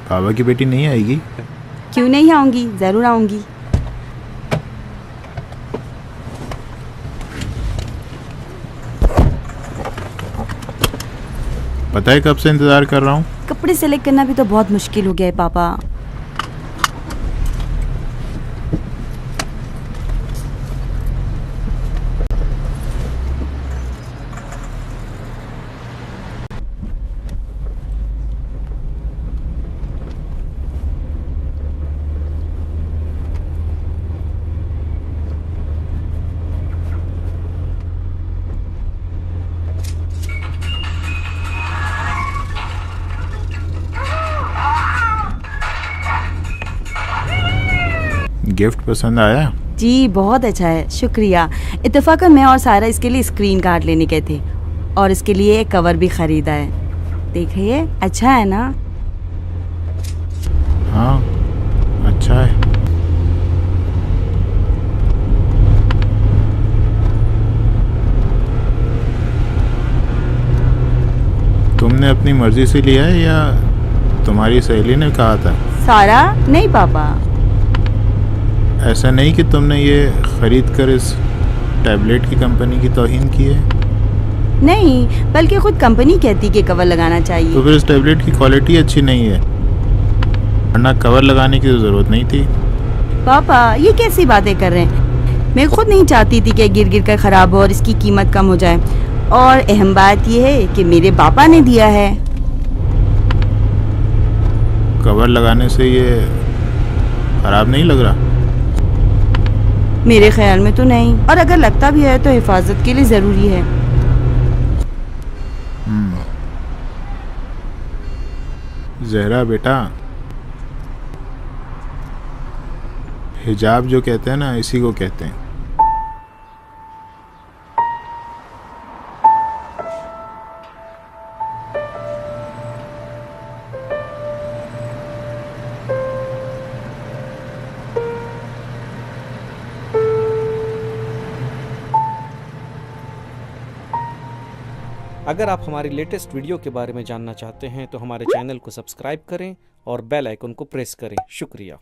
बाबा की बेटी नहीं आएगी? क्यों नहीं आऊंगी, जरूर आऊंगी। पता है कब से इंतजार कर रहा हूँ। कपड़े सेलेक्ट करना भी तो बहुत मुश्किल हो गया है पापा। गिफ्ट पसंद आया? जी बहुत अच्छा है, शुक्रिया। इत्तेफाकन मैं और सारा इसके लिए स्क्रीन गार्ड लेने गए थे और इसके लिए एक कवर भी खरीदा है। देखिए, अच्छा है ना? हाँ, अच्छा है। तुमने अपनी मर्जी से लिया है या तुम्हारी सहेली ने कहा था? सारा? नहीं पापा। ऐसा नहीं कि तुमने ये खरीद कर इस टैबलेट की कंपनी की तौहीन की है? नहीं, बल्कि खुद कंपनी कहती कि कवर लगाना चाहिए। तो फिर इस टैबलेट की क्वालिटी अच्छी नहीं है, वरना कवर लगाने की तो ज़रूरत नहीं थी। पापा ये कैसी बातें कर रहे हैं? मैं खुद नहीं चाहती थी कि गिर गिर कर ख़राब हो और इसकी कीमत कम हो जाए। और अहम बात यह है कि मेरे पापा ने दिया है। कवर लगाने से ये ख़राब नहीं लग रहा? मेरे ख्याल में तो नहीं, और अगर लगता भी है तो हिफाजत के लिए ज़रूरी है। ज़हरा बेटा, हिजाब जो कहते हैं ना, इसी को कहते हैं। अगर आप हमारी लेटेस्ट वीडियो के बारे में जानना चाहते हैं तो हमारे चैनल को सब्सक्राइब करें और बेल आइकन को प्रेस करें। शुक्रिया।